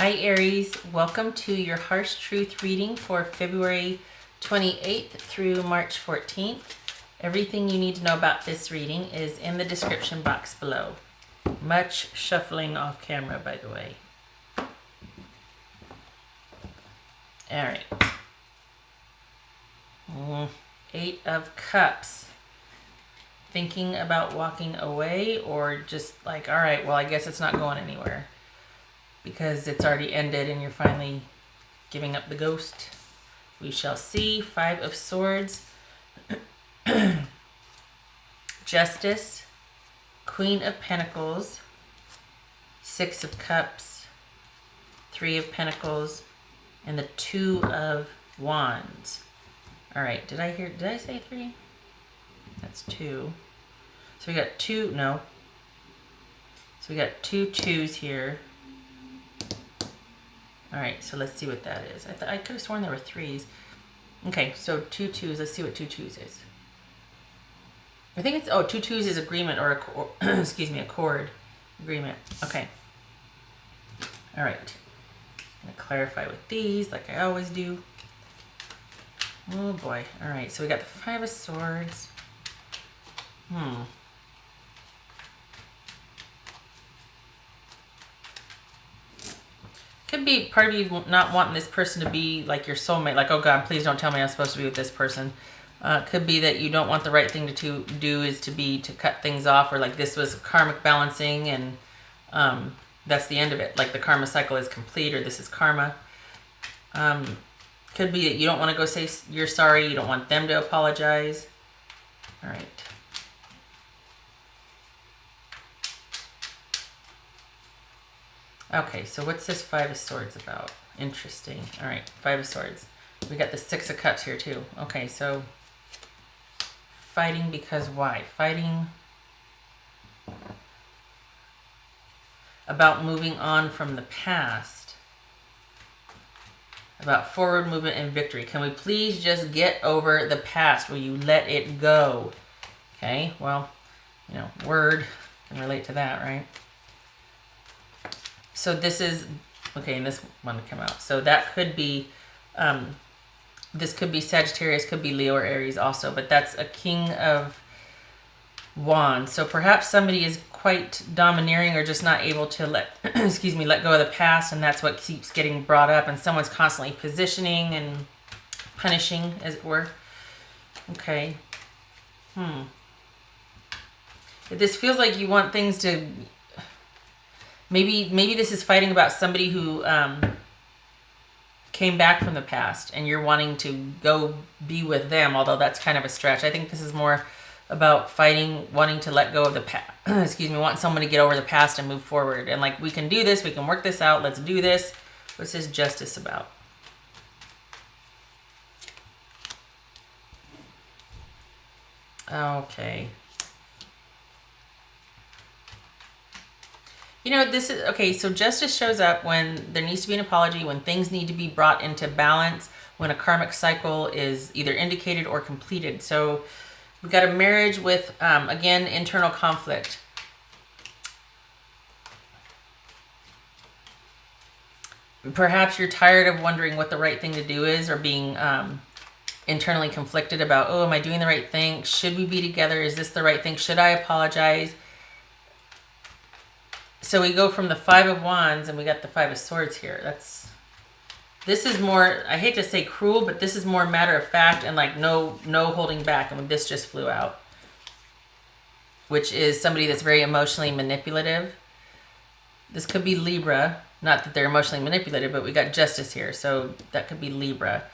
Hi Aries, welcome to your Harsh Truth reading for February 28th through March 14th. Everything you need to know about this reading is in the description box below. Much shuffling off camera, by the way. Alright. 8 of Cups. Thinking about walking away or just like, alright, well I guess it's not going anywhere. Because it's already ended and you're finally giving up the ghost. We shall see. 5 of Swords. Justice. Queen of Pentacles. 6 of Cups. 3 of Pentacles. And the 2 of Wands. Alright, did I say 3? That's 2. So we got 2, no. So we got 2 2s here. Alright, so let's see what that is. I could have sworn there were 3s. Okay, so 2 2s. Let's see what 2 2s is. I think it's, 2 2s is agreement or excuse me, accord. Agreement. Okay. Alright. I'm going to clarify with these like I always do. Oh boy. Alright, so we got the 5 of Swords. Could be part of you not wanting this person to be like your soulmate. Like, oh God, please don't tell me I'm supposed to be with this person. Could be that you don't want the right thing to do is to cut things off, or like this was karmic balancing and that's the end of it. Like the karma cycle is complete, or this is karma. Could be that you don't want to go say you're sorry. You don't want them to apologize. All right. Okay, so what's this 5 of Swords about? Interesting. All right, 5 of Swords. We got the 6 of Cups here too. Okay, so fighting because why? Fighting about moving on from the past. About forward movement and victory. Can we please just get over the past? Will you let it go? Okay, well, you know, word can relate to that, right? So this is, okay, and this one to come out. So that could be, this could be Sagittarius, could be Leo or Aries also, but that's a King of Wands. So perhaps somebody is quite domineering or just not able to let, excuse me, let go of the past, and that's what keeps getting brought up, and someone's constantly positioning and punishing, as it were. Okay. This feels like you want things to... Maybe this is fighting about somebody who came back from the past and you're wanting to go be with them, although that's kind of a stretch. I think this is more about fighting, wanting to let go of the past. Excuse me, wanting someone to get over the past and move forward. And like, we can do this, we can work this out, let's do this. What's this Justice about? Okay. You know, this is, okay, so justice shows up when there needs to be an apology, when things need to be brought into balance, when a karmic cycle is either indicated or completed. So we've got a marriage with, again, internal conflict. Perhaps you're tired of wondering what the right thing to do is, or being internally conflicted about, oh, am I doing the right thing? Should we be together? Is this the right thing? Should I apologize? So we go from the 5 of Wands and we got the 5 of Swords here. This is more, I hate to say cruel, but this is more matter of fact and like no holding back. And this just flew out, which is somebody that's very emotionally manipulative. This could be Libra. Not that they're emotionally manipulative, but we got Justice here. So that could be Libra.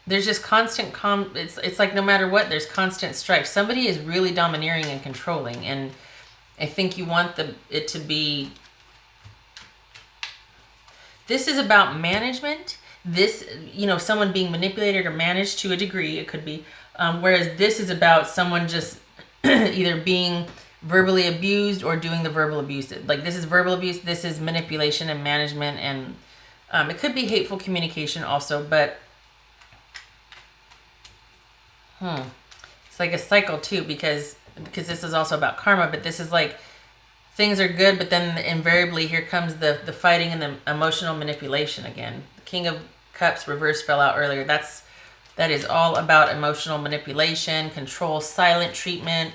There's just constant it's like no matter what, there's constant strife. Somebody is really domineering and controlling, and I think you want it to be... This is about management. This, you know, someone being manipulated or managed to a degree, it could be. Whereas this is about someone just either being verbally abused or doing the verbal abuse. Like this is verbal abuse, this is manipulation and management, and it could be hateful communication also, but it's like a cycle too, because this is also about karma, but this is like things are good, but then invariably here comes the fighting and the emotional manipulation again. The King of Cups reverse fell out earlier. That is all about emotional manipulation, control, silent treatment,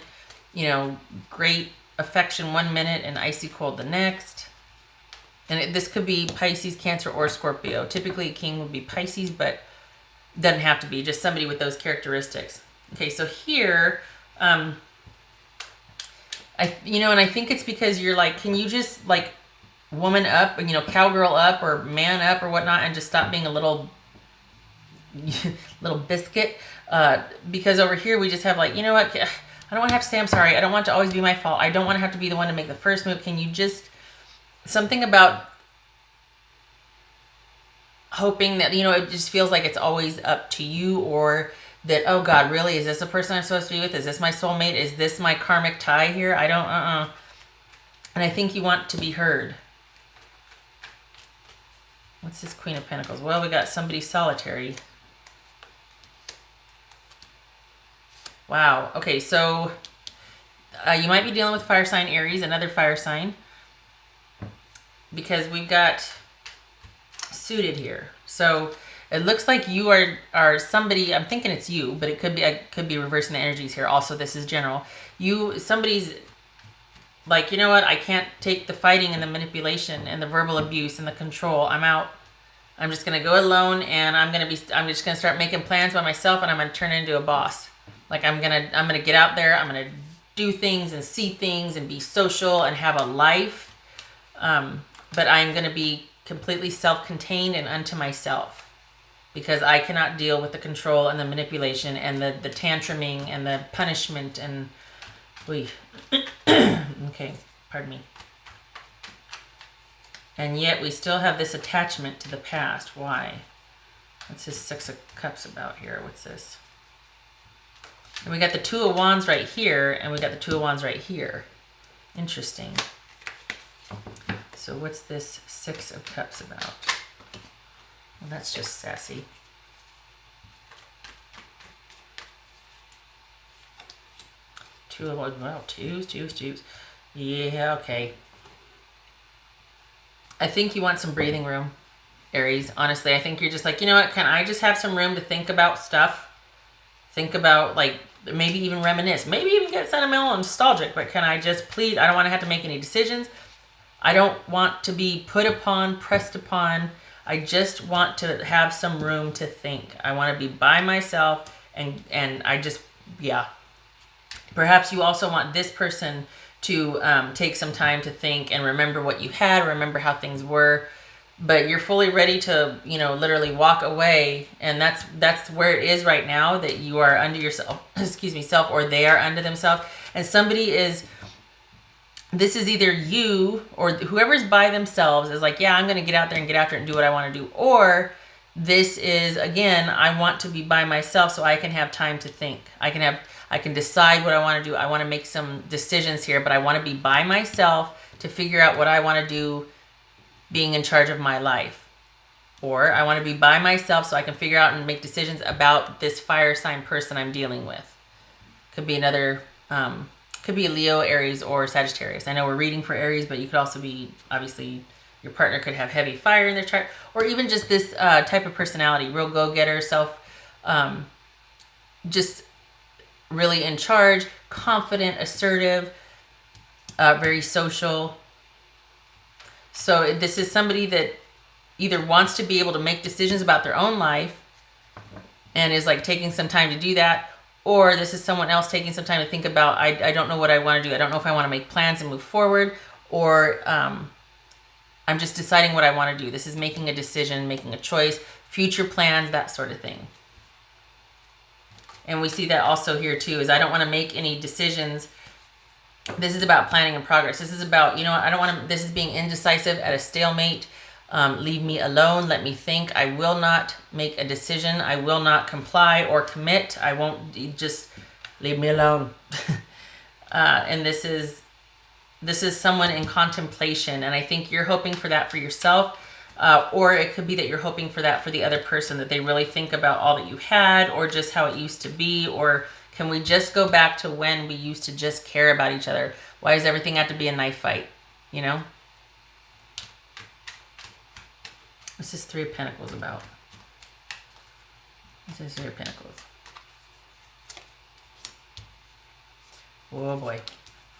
you know, great affection 1 minute and icy cold the next. And this could be Pisces, Cancer, or Scorpio. Typically a king would be Pisces, but doesn't have to be, just somebody with those characteristics. Okay, so here, and I think it's because you're like, can you just like woman up, you know, cowgirl up or man up or whatnot, and just stop being a little biscuit? Because over here we just have like, you know what, I don't want to have to say I'm sorry. I don't want it to always be my fault. I don't want to have to be the one to make the first move. Can you just, something about hoping that, you know, it just feels like it's always up to you, or that, oh God, really? Is this the person I'm supposed to be with? Is this my soulmate? Is this my karmic tie here? I don't, And I think you want to be heard. What's this Queen of Pentacles? Well, we got somebody solitary. Wow. Okay, so you might be dealing with fire sign Aries, another fire sign, because we've got suited here. So it looks like you are somebody, I'm thinking it's you, but I could be reversing the energies here. Also, this is general. Somebody's like, you know what? I can't take the fighting and the manipulation and the verbal abuse and the control. I'm out. I'm just going to go alone, and I'm just going to start making plans by myself, and I'm going to turn into a boss. Like I'm going to get out there. I'm going to do things and see things and be social and have a life. But I'm going to be completely self-contained and unto myself, because I cannot deal with the control and the manipulation and the tantruming and the punishment and okay, pardon me. And yet we still have this attachment to the past. Why? What's this Six of Cups about here? What's this? And we got the Two of Wands right here, and we got the Two of Wands right here. Interesting. So what's this Six of Cups about? Well, that's just sassy. Two of Wands. Wow, twos. Yeah, okay. I think you want some breathing room, Aries. Honestly, I think you're just like, you know what? Can I just have some room to think about stuff? Think about, like, maybe even reminisce. Maybe even get sentimental and nostalgic. But can I just please? I don't want to have to make any decisions. I don't want to be put upon, pressed upon. I just want to have some room to think. I want to be by myself, and I just, yeah. Perhaps you also want this person to take some time to think and remember what you had, remember how things were, but you're fully ready to, you know, literally walk away. And that's where it is right now, that you are under yourself, self, or they are under themselves. And this is either you or whoever's by themselves is like, yeah, I'm going to get out there and get after it and do what I want to do. Or this is, again, I want to be by myself so I can have time to think. I can decide what I want to do. I want to make some decisions here, but I want to be by myself to figure out what I want to do, being in charge of my life. Or I want to be by myself so I can figure out and make decisions about this fire sign person I'm dealing with. Could be another, could be a Leo, Aries, or Sagittarius. I know we're reading for Aries, but you could also be, obviously, your partner could have heavy fire in their chart, or even just this type of personality, real go-getter, just really in charge, confident, assertive, very social. So this is somebody that either wants to be able to make decisions about their own life and is like taking some time to do that, or this is someone else taking some time to think about, I don't know what I want to do. I don't know if I want to make plans and move forward, or I'm just deciding what I want to do. This is making a decision, making a choice, future plans, that sort of thing. And we see that also here too, is I don't want to make any decisions. This is about planning and progress. This is about, you know what, I don't want to, this is being indecisive at a stalemate. Leave me alone. Let me think. I will not make a decision. I will not comply or commit. I won't, just leave me alone. And this is someone in contemplation. And I think you're hoping for that for yourself. Or it could be that you're hoping for that for the other person, that they really think about all that you had, or just how it used to be, or can we just go back to when we used to just care about each other? Why does everything have to be a knife fight? You know? What's this Three of Pentacles about? What's this Three of Pentacles? Oh boy.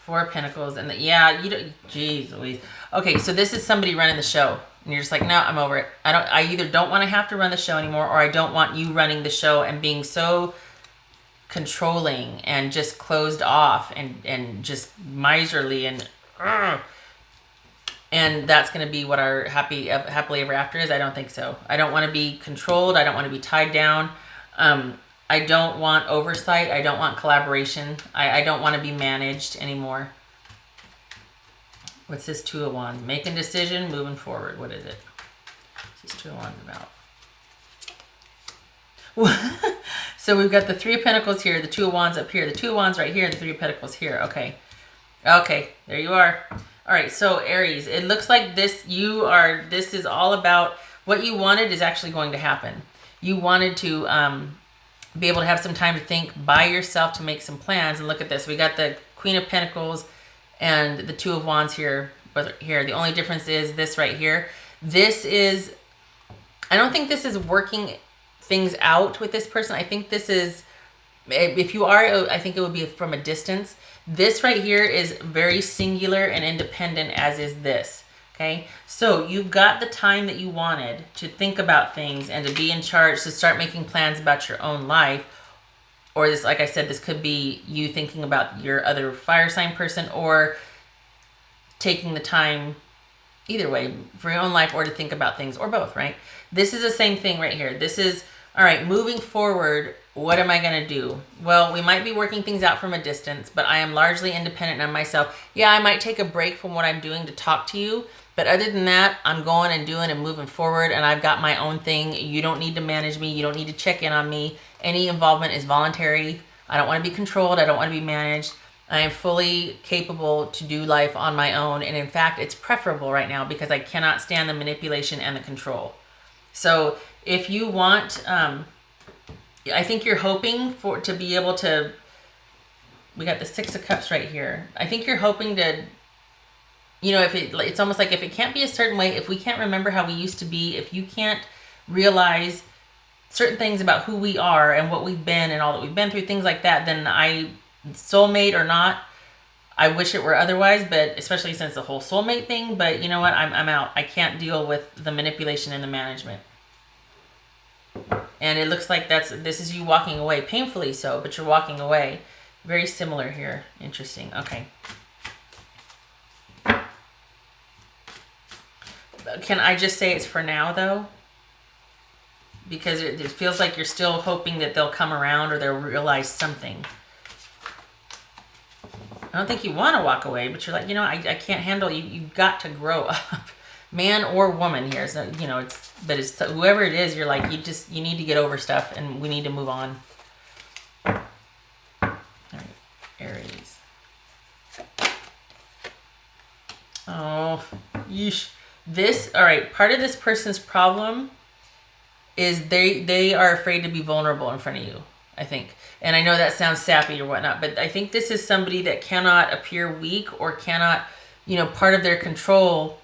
Four of Pentacles. And yeah, you don't, jeez Louise. Okay, so this is somebody running the show. And you're just like, no, I'm over it. I either don't want to have to run the show anymore, or I don't want you running the show and being so controlling and just closed off and just miserly and that's going to be what our happily ever after is. I don't think so. I don't want to be controlled. I don't want to be tied down. I don't want oversight. I don't want collaboration. I don't want to be managed anymore. What's this Two of Wands? Making decision, moving forward. What is it? What's this Two of Wands about? So we've got the Three of Pentacles here, the Two of Wands up here, the Two of Wands right here, the Three of Pentacles here. Okay. Okay, there you are. All right, so Aries, it looks like this is all about what you wanted is actually going to happen. You wanted to be able to have some time to think by yourself, to make some plans. And look at this. We got the Queen of Pentacles and the Two of Wands here. But here, the only difference is this right here. This is, I don't think this is working things out with this person. I think this is, if you are, I think it would be from a distance. This right here is very singular and independent, as is this. Okay, so you got the time that you wanted to think about things and to be in charge, to start making plans about your own life. Or this, like I said, this could be you thinking about your other fire sign person, or taking the time, either way, for your own life, or to think about things, or both, right? This is the same thing right here. This is, all right, moving forward, what am I going to do? Well, we might be working things out from a distance, but I am largely independent of myself. Yeah, I might take a break from what I'm doing to talk to you, but other than that, I'm going and doing and moving forward, and I've got my own thing. You don't need to manage me. You don't need to check in on me. Any involvement is voluntary. I don't want to be controlled. I don't want to be managed. I am fully capable to do life on my own, and in fact, it's preferable right now because I cannot stand the manipulation and the control. So if you want, I think you're hoping to be able to, we got the Six of Cups right here. I think you're hoping to, you know, it's almost like if it can't be a certain way, if we can't remember how we used to be, if you can't realize certain things about who we are and what we've been and all that we've been through, things like that, then soulmate or not, I wish it were otherwise, but especially since the whole soulmate thing, but you know what, I'm out. I can't deal with the manipulation and the management. And it looks like this is you walking away, painfully so, but you're walking away. Very similar here. Interesting. Okay. Can I just say it's for now, though? Because it feels like you're still hoping that they'll come around or they'll realize something. I don't think you want to walk away, but you're like, you know, I can't handle you. You've got to grow up. Man or woman here. So, you know, it's whoever it is, you're like, you need to get over stuff and we need to move on. All right, Aries. Oh, yeesh. All right, part of this person's problem is they are afraid to be vulnerable in front of you, I think. And I know that sounds sappy or whatnot, but I think this is somebody that cannot appear weak or cannot, you know, part of their control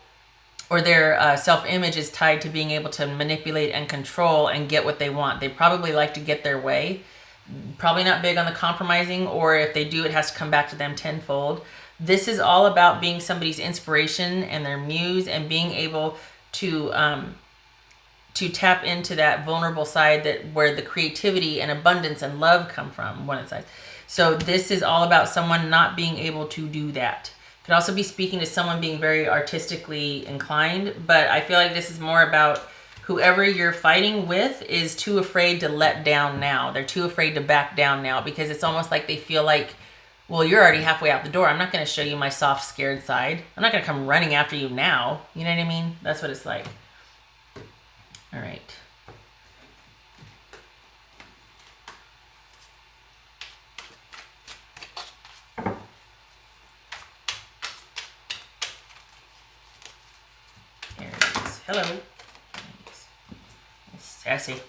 or their self-image is tied to being able to manipulate and control and get what they want. They probably like to get their way. Probably not big on the compromising, or if they do, it has to come back to them tenfold. This is all about being somebody's inspiration and their muse and being able to tap into that vulnerable side where the creativity and abundance and love come from, one side. So this is all about someone not being able to do that. Could also be speaking to someone being very artistically inclined, but I feel like this is more about whoever you're fighting with is too afraid to let down now. They're too afraid to back down now because it's almost like they feel like, well, you're already halfway out the door. I'm not going to show you my soft, scared side. I'm not going to come running after you now. You know what I mean? That's what it's like. All right. Aries. Hello. Aries. Sassy.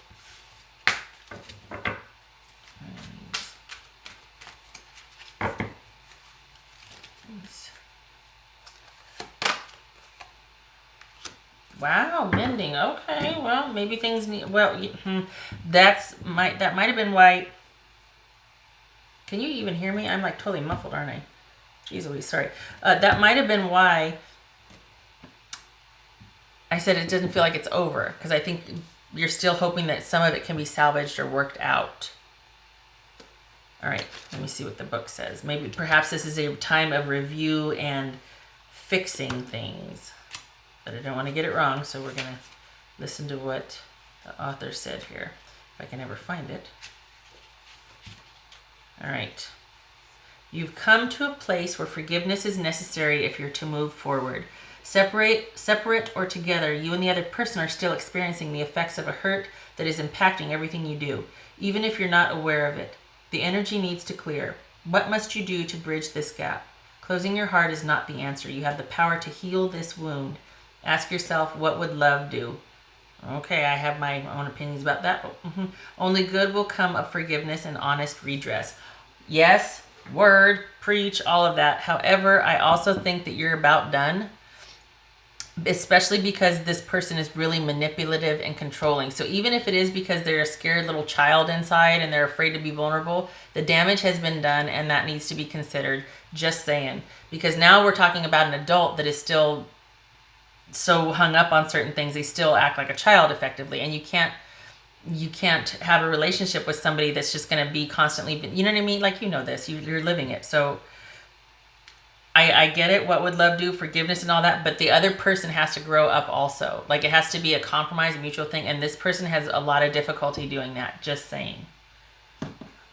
Aries. Wow, mending. Okay, well, maybe things need. Well, that might have been why. Can you even hear me? I'm like totally muffled, aren't I? Jeez Louise, sorry. That might have been why I said it doesn't feel like it's over, because I think you're still hoping that some of it can be salvaged or worked out. All right, let me see what the book says. Maybe perhaps this is a time of review and fixing things. But I don't want to get it wrong, so we're going to listen to what the author said here, if I can ever find it. All right. You've come to a place where forgiveness is necessary if you're to move forward. Separate or together, you and the other person are still experiencing the effects of a hurt that is impacting everything you do, even if you're not aware of it. The energy needs to clear. What must you do to bridge this gap? Closing your heart is not the answer. You have the power to heal this wound. Ask yourself, what would love do? Okay, I have my own opinions about that. Only good will come of forgiveness and honest redress. Yes, word, preach, all of that. However, I also think that you're about done, especially because this person is really manipulative and controlling. So even if it is because they're a scared little child inside and they're afraid to be vulnerable, the damage has been done and that needs to be considered. Just saying. Because now we're talking about an adult that is still so hung up on certain things, they still act like a child effectively, and you can't have a relationship with somebody that's just going to be constantly, you know what I mean? Like, you know this, you're living it. So I get it. What would love do? Forgiveness and all that, but the other person has to grow up also. Like, it has to be a compromise, a mutual thing, and this person has a lot of difficulty doing that. Just saying.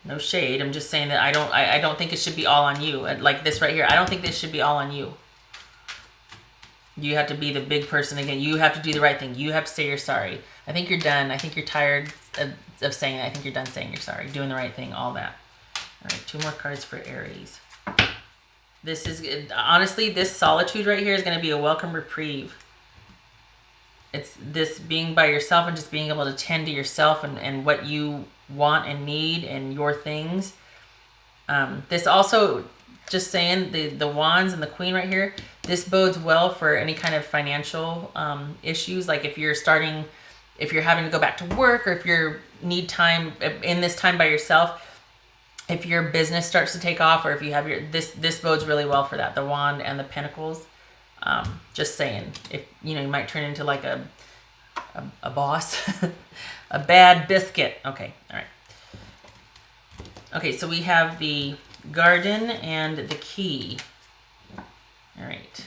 No shade. I'm just saying that I don't think it should be all on you. Like this right here, I don't think this should be all on you. You have to be the big person again. You have to do the right thing. You have to say you're sorry. I think you're done. I think you're tired of saying that. I think you're done saying you're sorry, doing the right thing, all that. All right, 2 more cards for Aries. This is, honestly, this solitude right here is going to be a welcome reprieve. It's this being by yourself and just being able to tend to yourself and what you want and need and your things. This also, just saying, the wands and the queen right here, this bodes well for any kind of financial issues. Like if you're having to go back to work, or if you need time in this time by yourself, if your business starts to take off, or if you have this bodes really well for that. The wand and the pentacles. Just saying, if you might turn into like a boss, a bad biscuit. Okay, all right. Okay, so we have the garden and the key. All right.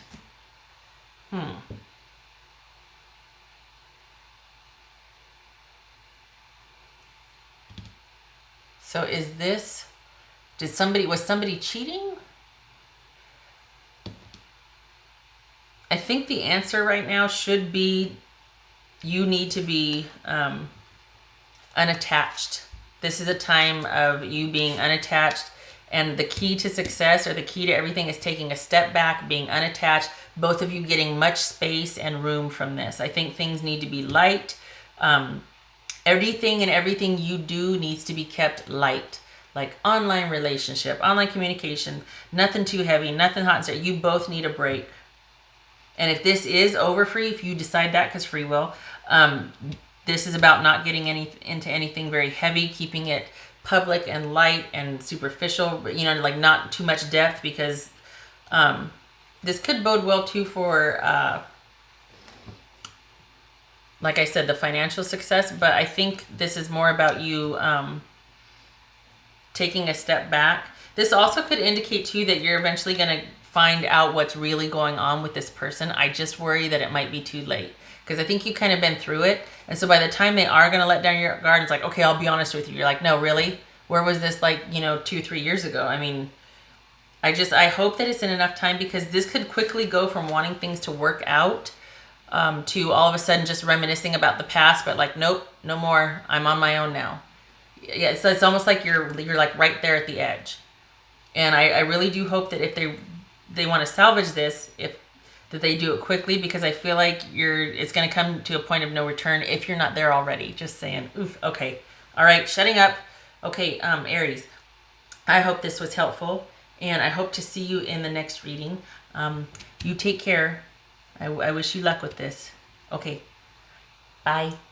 So is this, was somebody cheating? I think the answer right now should be you need to be unattached. This is a time of you being unattached, and the key to success, or the key to everything, is taking a step back, being unattached, both of you getting much space and room from this. I think things need to be light. Everything you do needs to be kept light. Like online relationship, online communication, nothing too heavy, nothing hot and sweet. You both need a break. And if this is over for you, if you decide that, because free will, this is about not getting into anything very heavy, keeping it public and light and superficial, like not too much depth, because this could bode well too for, like I said, the financial success. But I think this is more about you taking a step back. This also could indicate too that you're eventually going to find out what's really going on with this person. I just worry that it might be too late, because I think you've kind of been through it. And so by the time they are going to let down your guard, it's like, okay, I'll be honest with you. You're like, no, really? Where was this, like, 2-3 years ago? I mean, I hope that it's in enough time, because this could quickly go from wanting things to work out to all of a sudden just reminiscing about the past, but like, nope, no more. I'm on my own now. Yeah, so it's almost like you're like right there at the edge. And I really do hope that if they want to salvage this, that they do it quickly, because I feel like it's going to come to a point of no return if you're not there already. Just saying. Oof. Okay. All right. Shutting up. Okay. Aries, I hope this was helpful, and I hope to see you in the next reading. You take care. I wish you luck with this. Okay. Bye.